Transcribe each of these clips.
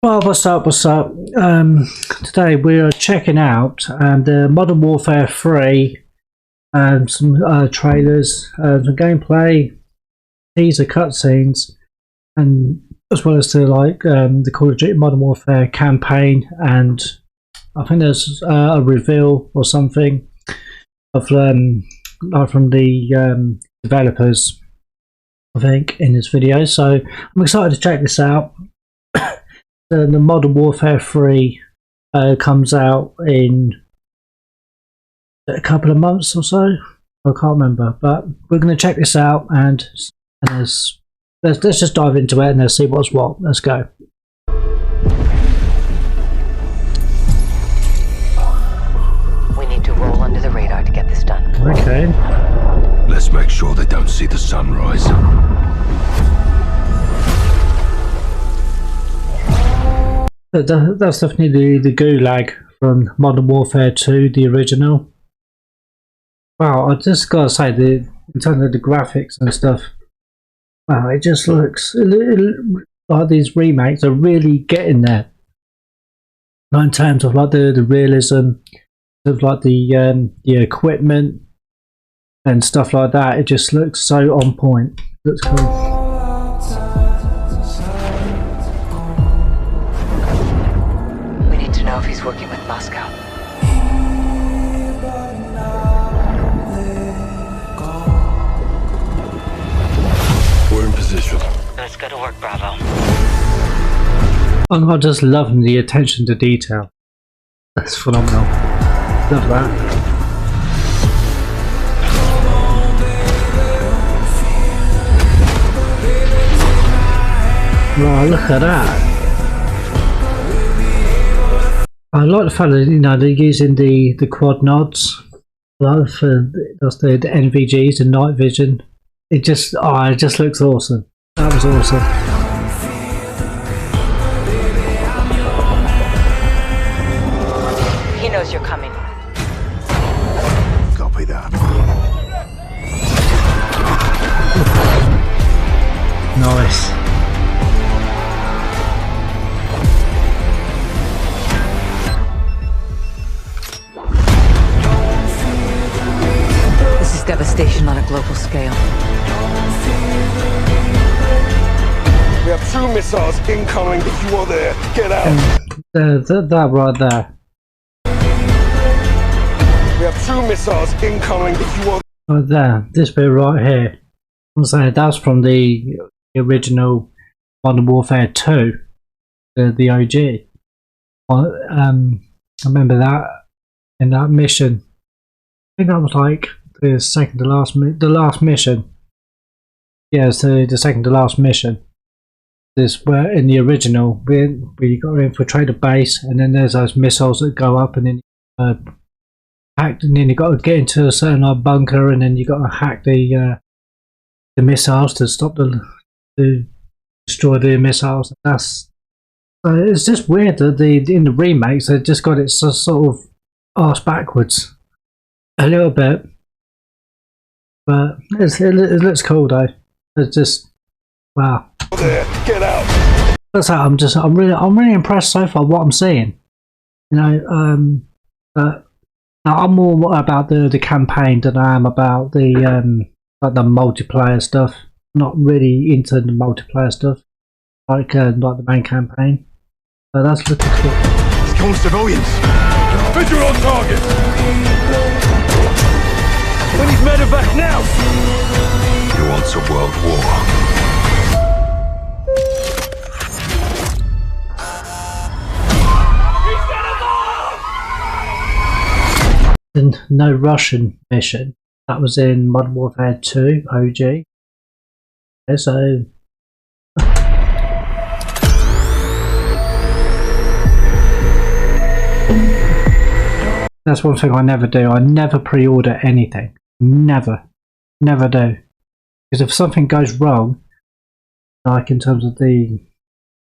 Well, what's up? Today we are checking out the Modern Warfare 3, some trailers, some gameplay, teaser cutscenes, and as well as the Call of Duty Modern Warfare campaign. And I think there's a reveal or something of from the developers, I think, in this video. So I'm excited to check this out. The Modern Warfare 3 comes out in a couple of months or so. I can't remember, but we're going to check this out and let's just dive into it and let's see what's what. Let's go. We need to roll under the radar to get this done. Okay. Let's make sure they don't see the sunrise. That's definitely the gulag from Modern Warfare 2, the original. Wow, I just gotta say, in terms of the graphics and stuff, wow, it just looks like these remakes are really getting there. Like in terms of like the realism, of like the equipment and stuff like that, it just looks so on point. Looks cool. If he's working with Moscow. We're in position. Let's go to work, Bravo. I'm just loving the attention to detail. That's phenomenal. Love that. Wow, look at that. I like the fact that they're using the quad nods, like for the NVGs and night vision. It just looks awesome. That was awesome. He knows you're coming. Copy that. Nice. Devastation on a global scale. We have 2 missiles incoming. If you are there, get out. That right there. We have 2 missiles incoming. If you are Right there. This bit right here. I'm saying that's from the original Modern Warfare 2, the OG. I remember that in that mission. I think that was like the second to last, the last mission. Yeah, it's the second to last mission. This where in the original we got to infiltrate a base, and then there's those missiles that go up, and then hack, and then you got to get into a certain bunker, and then you got to hack the missiles to stop to destroy the missiles. That's it's just weird that in the remakes they just got it sort of arse backwards a little bit. But it looks cool though. It's just wow. get out. That's how I'm really impressed so far what I'm seeing. But now I'm more about the campaign than I am about the like the multiplayer stuff. Not really into the multiplayer stuff like the main campaign. But that's looking cool. It's killing civilians. Visual on target. We need medevac now! He wants a world war. The No Russian mission. That was in Modern Warfare 2 OG. Okay, so that's one thing I never do. I never pre-order anything. Never do. Because if something goes wrong, like in terms of they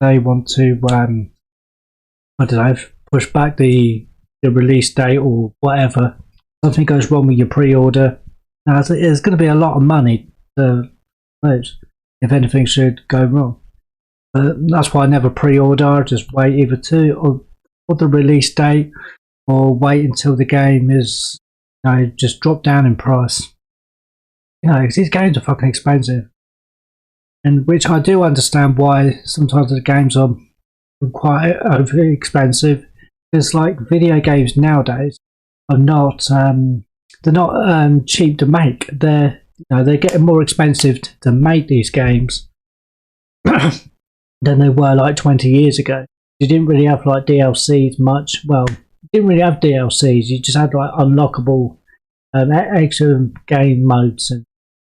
want to I don't know, push back the release date or whatever, something goes wrong with your pre-order, now it's going to be a lot of money to lose if anything should go wrong. That's why I never pre-order. I just wait either or the release date, or wait until the game is, just drop down in price. Because these games are fucking expensive, and which I do understand why sometimes the games are quite overly expensive. It's like video games nowadays are not they're not cheap to make. They're getting more expensive to make these games than they were like 20 years ago. You didn't really have like DLCs much. Well, you didn't really have DLCs. You just had like unlockable extra game modes, and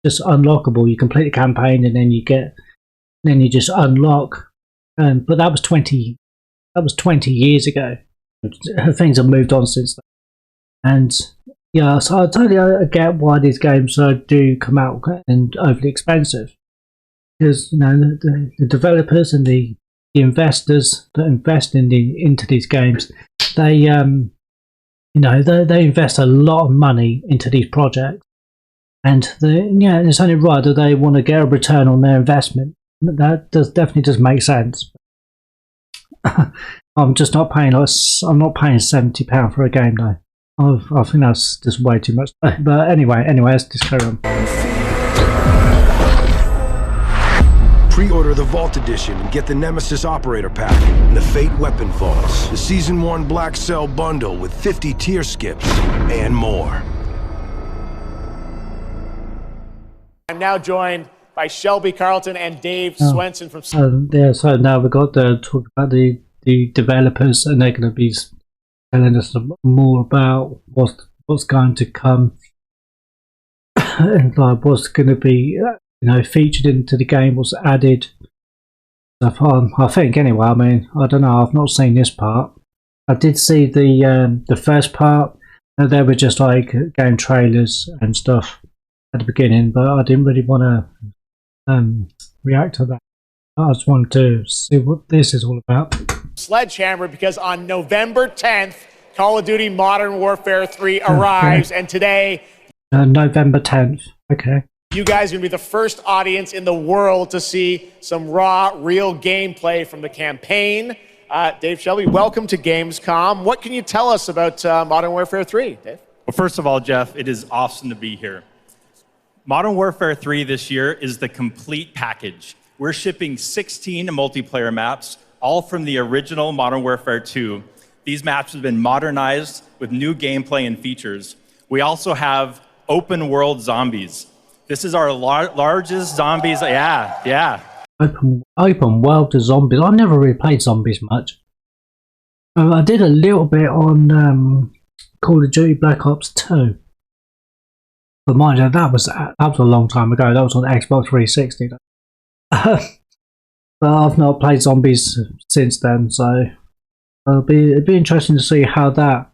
just unlockable. You complete the campaign and then you just unlock. But that was 20 years ago. Things have moved on since then. And yeah, so I totally get why these games do come out and overly expensive, because the developers and the investors that invest into these games, they they invest a lot of money into these projects, and it's only right that they want to get a return on their investment. That definitely does make sense. I'm just not paying. I'm not paying £70 for a game though. I think that's just way too much. But anyway, let's just carry on. Pre-order the Vault Edition and get the Nemesis Operator Pack and the Fate Weapon Vaults, the Season 1 Black Cell Bundle with 50 tier skips, and more. I'm now joined by Shelby Carlton and Dave Swenson from... So now we've got to talk about the developers, and they're going to be telling us more about what's going to come and like what's going to be featured into the game, what's added stuff on. I think anyway. I mean, I don't know. I've not seen this part. I did see the first part. And there were just like game trailers and stuff at the beginning, but I didn't really want to react to that. I just wanted to see what this is all about. Sledgehammer, because on November 10th, Call of Duty Modern Warfare 3 arrives, and today... November 10th, okay. You guys are going to be the first audience in the world to see some raw, real gameplay from the campaign. Dave, Shelby, welcome to Gamescom. What can you tell us about Modern Warfare 3, Dave? Well, first of all, Jeff, it is awesome to be here. Modern Warfare 3 this year is the complete package. We're shipping 16 multiplayer maps, all from the original Modern Warfare 2. These maps have been modernized with new gameplay and features. We also have open world zombies. This is our largest zombies. Yeah. Open world to zombies. I've never really played zombies much. I did a little bit on Call of Duty Black Ops 2. But mind you, that was a long time ago. That was on Xbox 360. But I've not played zombies since then, so it'd be interesting to see how that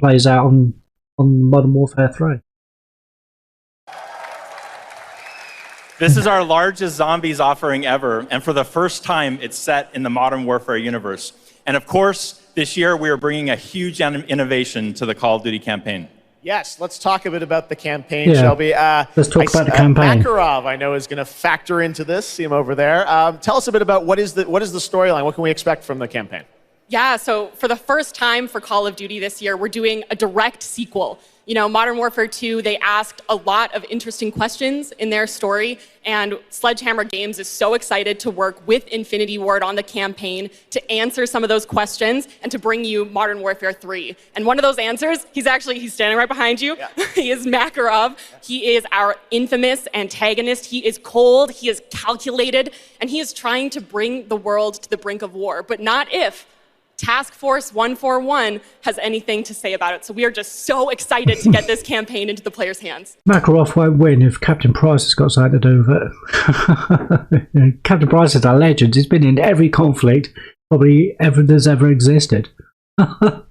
plays out on Modern Warfare 3. This is our largest zombies offering ever, and for the first time, it's set in the Modern Warfare universe. And of course, this year we are bringing a huge innovation to the Call of Duty campaign. Yes, let's talk a bit about the campaign, Shelby. Let's talk about the campaign. Makarov, I know, is going to factor into this. See him over there. Tell us a bit about what is the storyline? What can we expect from the campaign? Yeah, so for the first time for Call of Duty this year, we're doing a direct sequel. Modern Warfare 2, they asked a lot of interesting questions in their story, and Sledgehammer Games is so excited to work with Infinity Ward on the campaign to answer some of those questions and to bring you Modern Warfare 3. And one of those answers, he's standing right behind you. Yeah. He is Makarov. He is our infamous antagonist. He is cold, he is calculated, and he is trying to bring the world to the brink of war, but not if Task Force 141 has anything to say about it. So we are just so excited to get this campaign into the players' hands. Makarov won't win if Captain Price has got something to do with it. Captain Price is a legend. He's been in every conflict probably there's ever existed. What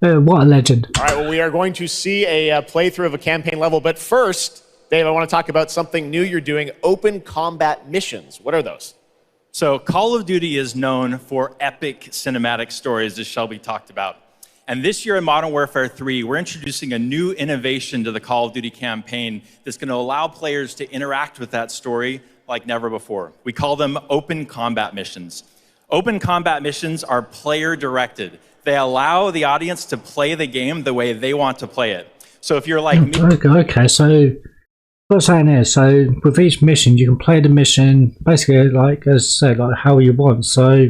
a legend. All right, well, we are going to see a playthrough of a campaign level. But first, Dave, I want to talk about something new you're doing, open combat missions. What are those? So Call of Duty is known for epic cinematic stories, as Shelby talked about. And this year in Modern Warfare 3, we're introducing a new innovation to the Call of Duty campaign that's going to allow players to interact with that story like never before. We call them open combat missions. Open combat missions are player-directed. They allow the audience to play the game the way they want to play it. So if you're like me... Okay, so what I'm saying is, so with each mission, you can play the mission basically like, as I said, like how you want. So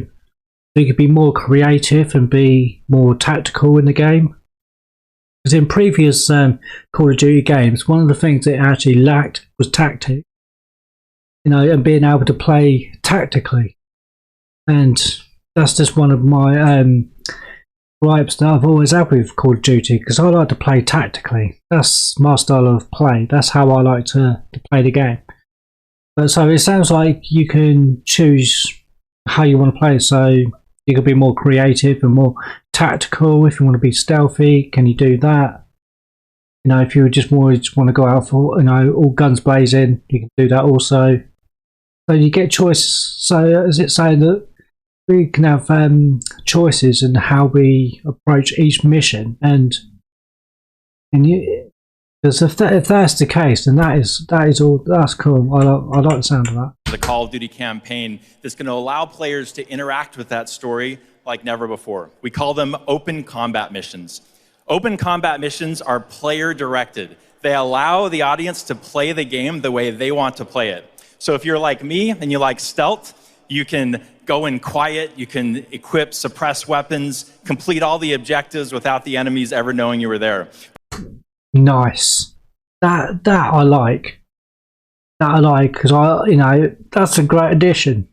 you could be more creative and be more tactical in the game. Because in previous Call of Duty games, one of the things it actually lacked was tactic. You know, and being able to play tactically. And that's just one of my gripes that I've always had with Call of Duty, because I like to play tactically. That's my style of play. That's how I like to play the game. But so it sounds like you can choose how you want to play. So you can be more creative and more tactical. If you want to be stealthy, can you do that? You know, if you just want to go out for, you know, all guns blazing, you can do that also. So you get choices. So is it saying that we can have choices in how we approach each mission, and you, because if that's the case, then that's cool. I like the sound of that. The Call of Duty campaign that's going to allow players to interact with that story like never before. We call them open combat missions. Open combat missions are player-directed. They allow the audience to play the game the way they want to play it. So if you're like me and you like stealth, you can go in quiet, you can equip, suppress weapons, complete all the objectives without the enemies ever knowing you were there. Nice. That I like. That I like, because that's a great addition.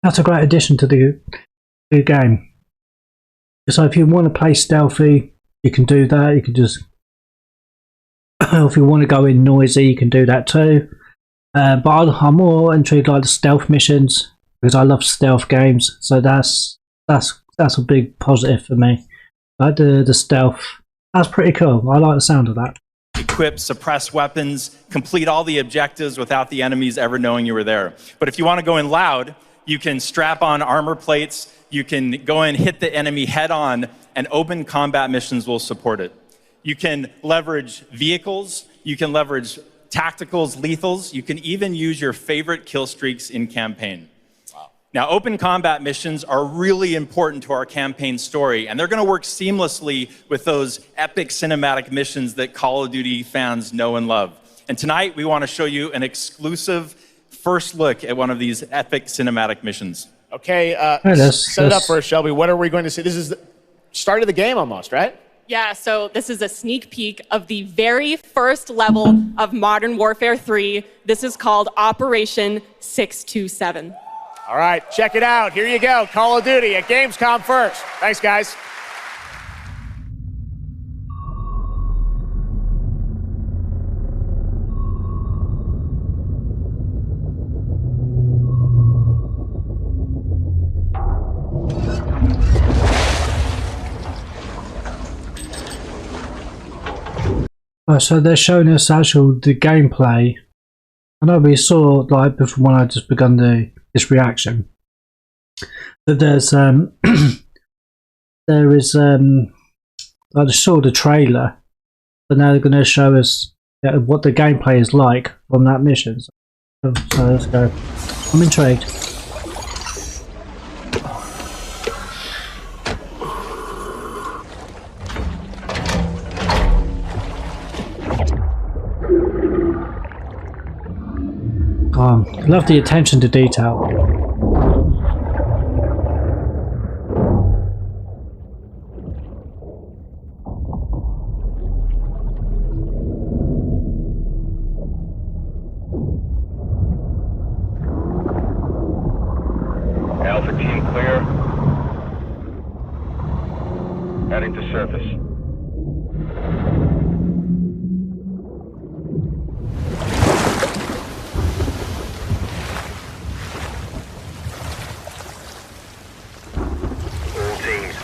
That's a great addition to the game. So if you want to play stealthy, you can do that. You can just, if you want to go in noisy, you can do that too. But I'm more intrigued like the stealth missions, because I love stealth games. So that's a big positive for me. Like the stealth. That's pretty cool. I like the sound of that. Equip, suppress weapons, complete all the objectives without the enemies ever knowing you were there. But if you want to go in loud, you can strap on armor plates, you can go in, hit the enemy head on, and open combat missions will support it. You can leverage vehicles, you can leverage tacticals, lethals, you can even use your favorite kill streaks in campaign. Now, open combat missions are really important to our campaign story, and they're going to work seamlessly with those epic cinematic missions that Call of Duty fans know and love. And tonight, we want to show you an exclusive first look at one of these epic cinematic missions. Okay, set it up for us, Shelby. What are we going to see? This is the start of the game almost, right? Yeah, so this is a sneak peek of the very first level of Modern Warfare 3. This is called Operation 627. All right, check it out. Here you go. Call of Duty at Gamescom first. Thanks, guys. So they're showing us the gameplay. I know we saw, like, before when I just begun this reaction, that there's there is I just saw the trailer, but now they're going to show us what the gameplay is like from that mission. So let's go. I'm intrigued. Love the attention to detail. Alpha team clear. Heading to surface.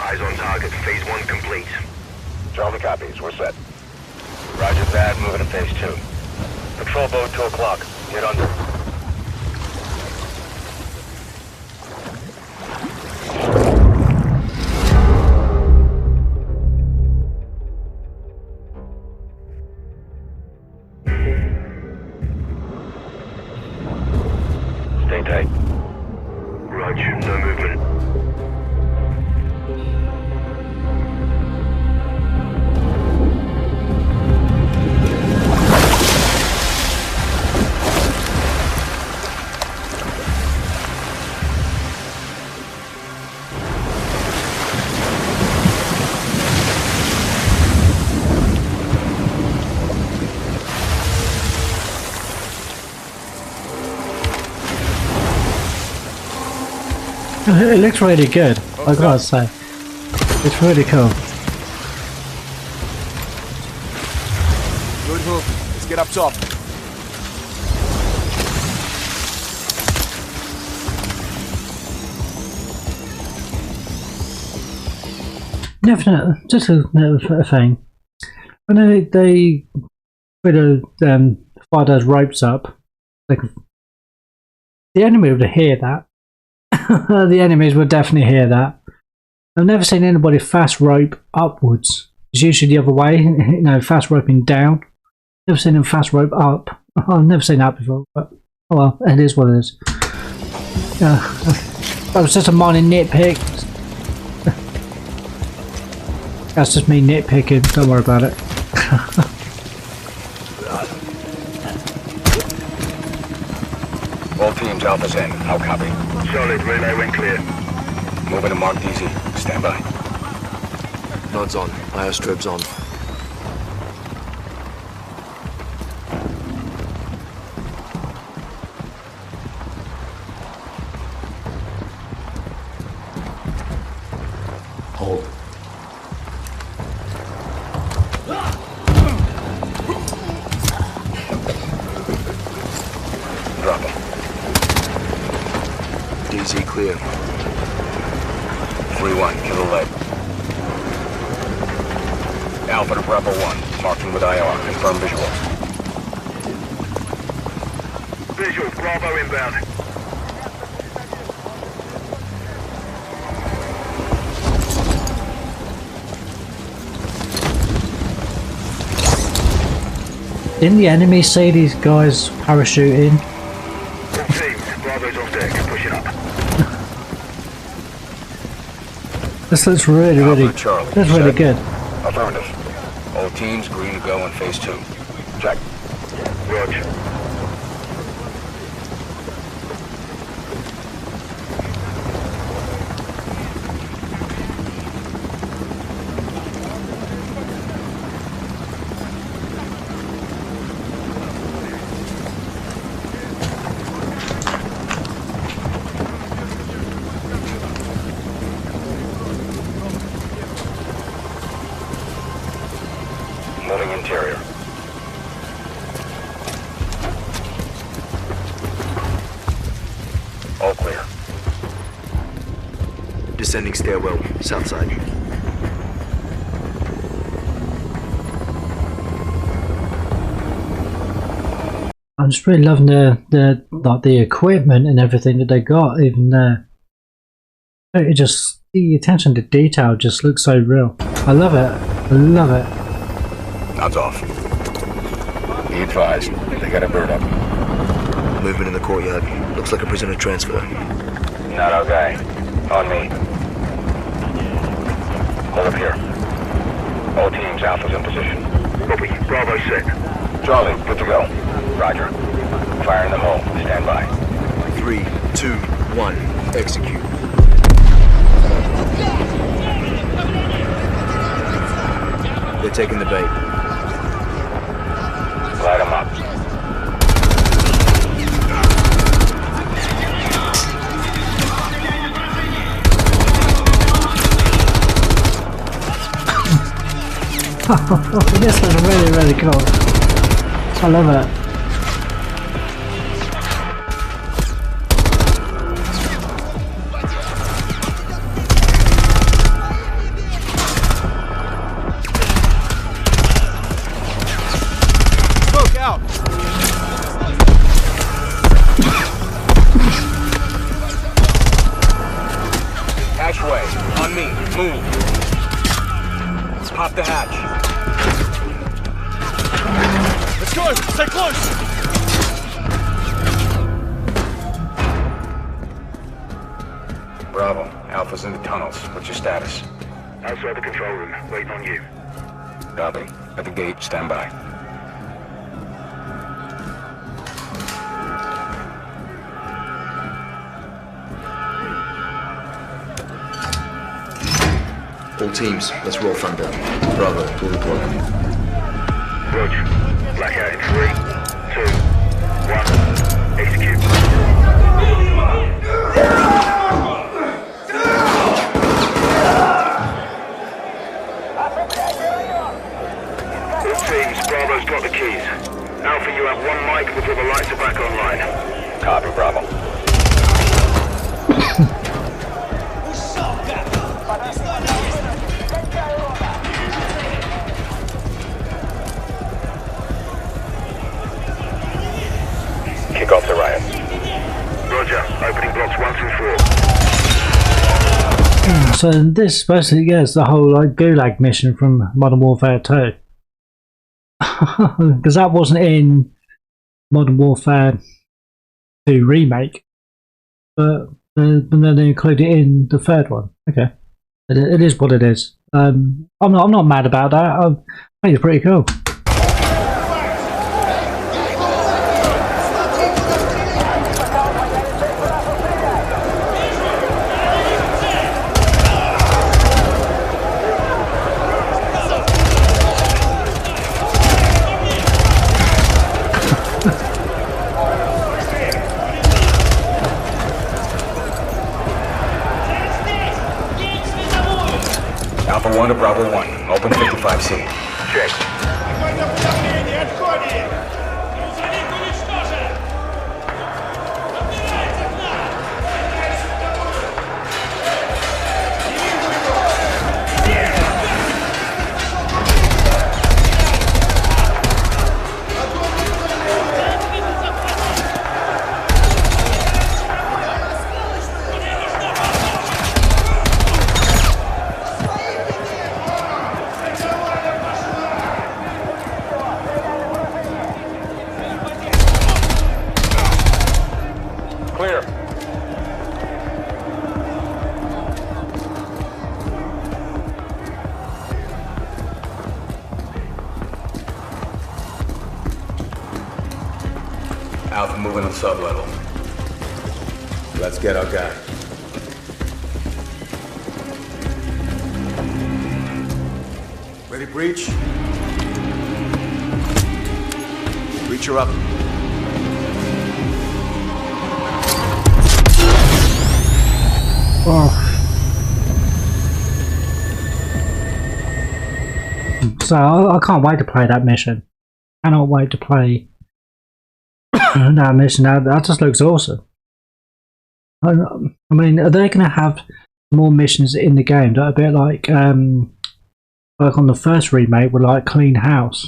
Eyes on target. Phase 1 complete. Charlie copies. We're set. Roger that. Moving to phase 2. Patrol boat 2 o'clock. Get under. It looks really good, I gotta say. It's really cool. Good hook. Let's get up top. Definitely, just a little thing. When they fire those ropes up, the enemy would hear that. The enemies would definitely hear that. I've never seen anybody fast rope upwards. It's usually the other way, you know, fast roping down. Never seen them fast rope up. I've never seen that before, but oh well, it is what it is. That was just a minor nitpick. That's just me nitpicking, don't worry about it. All teams, Alpha's in. How copy? Solid, relay went clear. Moving to Mark DZ. Stand by. Nods on. IO strobes on. Hold. Drop him. DZ clear. 3-1, kill the lead. Alpha to Bravo 1, marking with IR, confirm visual. Visual, Bravo inbound. Didn't the enemy see these guys parachuting? All teams, Bravo's on deck, pushing up. This looks really, Alpha to Charlie. that's really Set. good. Affirmative. All teams green to go in phase 2. Check. Roger. Moving interior. All clear. Descending stairwell, south side. I'm just really loving the equipment and everything that they got. Even it just, the attention to detail just looks so real. I love it. I love it. Nods off. Be advised, they got a bird up. Movement in the courtyard. Looks like a prisoner transfer. Not our guy. On me. Hold up here. All teams, Alpha's in position. Copy, Bravo set. Charlie, good to go. Roger. Fire in the hole. Stand by. 3, 2, 1. Execute. They're taking the bait. Light them up. This is really, really cool. I love it. Smoke out! Hatchway. On me. Move. Pop the hatch. Let's go! Stay close! Bravo. Alpha's in the tunnels. What's your status? Outside the control room, waiting on you. Copy. At the gate. Stand by. All teams, let's roll thunder. Bravo, pull the plug. Roger. Blackout in 3, 2, 1. Execute. So this basically is the whole like Gulag mission from Modern Warfare 2. Because that wasn't in Modern Warfare 2 Remake. But then they included it in the third one. Okay. It is what it is. I'm not mad about that. I think it's pretty cool. Alpha 1 to Bravo 1. Open 55C. Check. Clear. Alpha moving on sub-level. Let's get our guy. Ready, breach? Breacher up. Oh. So I can't wait to play that mission. Cannot wait to play that mission. That just looks awesome. I mean, are they going to have more missions in the game? A bit like on the first remake with like Clean House.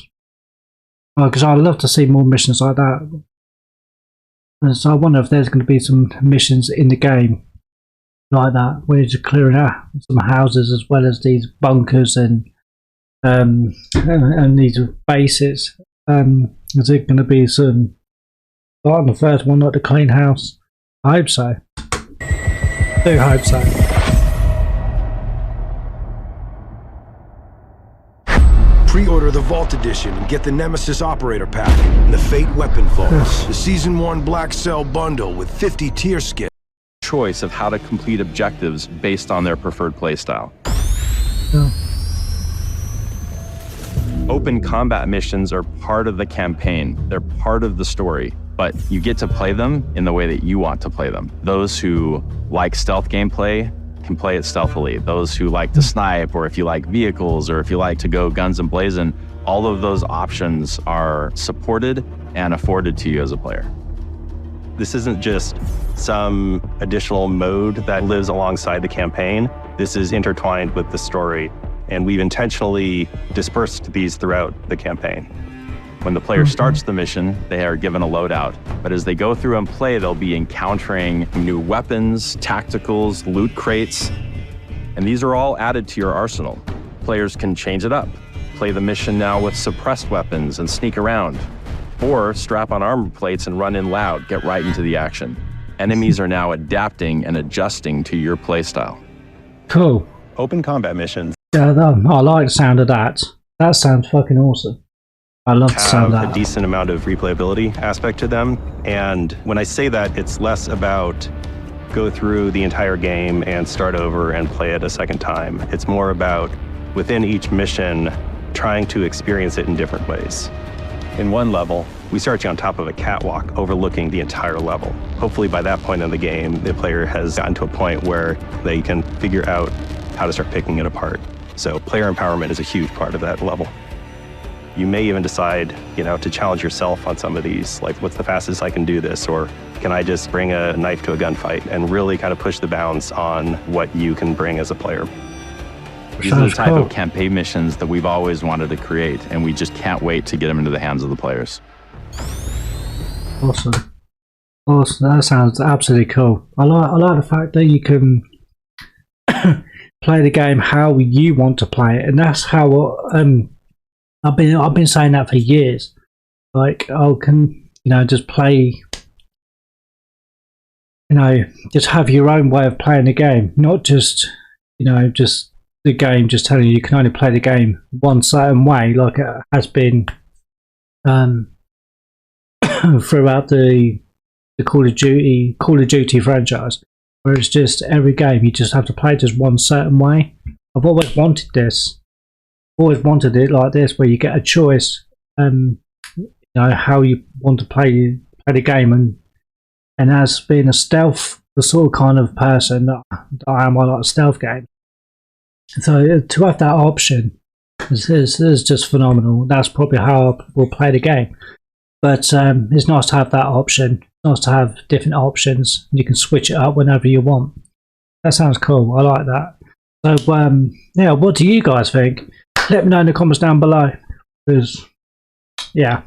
Because I'd love to see more missions like that. And so I wonder if there's going to be some missions in the game like that, where you're clearing out some houses as well as these bunkers and these bases. Is it going to be some, like on the first one, like the Clean House? I hope so. I do hope so. Pre-order the Vault Edition and get the Nemesis Operator Pack and the Fate Weapon Vaults. The Season 1 Black Cell Bundle with 50 tier skips. Choice of how to complete objectives based on their preferred playstyle. Oh. Open combat missions are part of the campaign. They're part of the story, but you get to play them in the way that you want to play them. Those who like stealth gameplay can play it stealthily. Those who like to snipe, or if you like vehicles, or if you like to go guns and blazing, all of those options are supported and afforded to you as a player. This isn't just some additional mode that lives alongside the campaign. This is intertwined with the story, and we've intentionally dispersed these throughout the campaign. When the player starts the mission, they are given a loadout, but as they go through and play, they'll be encountering new weapons, tacticals, loot crates, and these are all added to your arsenal. Players can change it up, play the mission now with suppressed weapons and sneak around, or strap on armor plates and run in loud, get right into the action. Enemies are now adapting and adjusting to your playstyle. Cool. Open combat missions I like the sound of that. That sounds fucking awesome. I love the sound of have that. a decent amount of replayability aspect to them. And when I say that, it's less about go through the entire game and start over and play it a second time. It's more about within each mission, trying to experience it in different ways. In one level, we start you on top of a catwalk overlooking the entire level. Hopefully by that point in the game, the player has gotten to a point where they can figure out how to start picking it apart. So player empowerment is a huge part of that level. You may even decide, to challenge yourself on some of these, like what's the fastest I can do this, or can I just bring a knife to a gunfight, and really kind of push the bounds on what you can bring as a player. These are the type of campaign missions that we've always wanted to create, and we just can't wait to get them into the hands of the players. Awesome. Awesome. That sounds absolutely cool. I like the fact that you can play the game how you want to play it, and that's how I've been saying that for years. Like, oh, can just play, just have your own way of playing the game, not just just the game just telling you can only play the game one certain way, like it has been throughout the Call of Duty franchise, where it's just every game you just have to play just one certain way. I've always wanted this. Always wanted it like this, where you get a choice, how you want to play the game, and as being a stealth, the sort of kind of person that I am, I like stealth game. So to have that option is just phenomenal. That's probably how I will play the game. But it's nice to have that option. It's nice to have different options. You can switch it up whenever you want. That sounds cool. I like that. So yeah, what do you guys think? Let me know in the comments down below. Because yeah.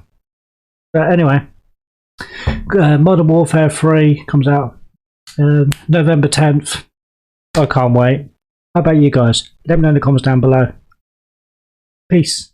But anyway, Modern Warfare 3 comes out November 10th. I can't wait. How about you guys? Let me know in the comments down below. Peace.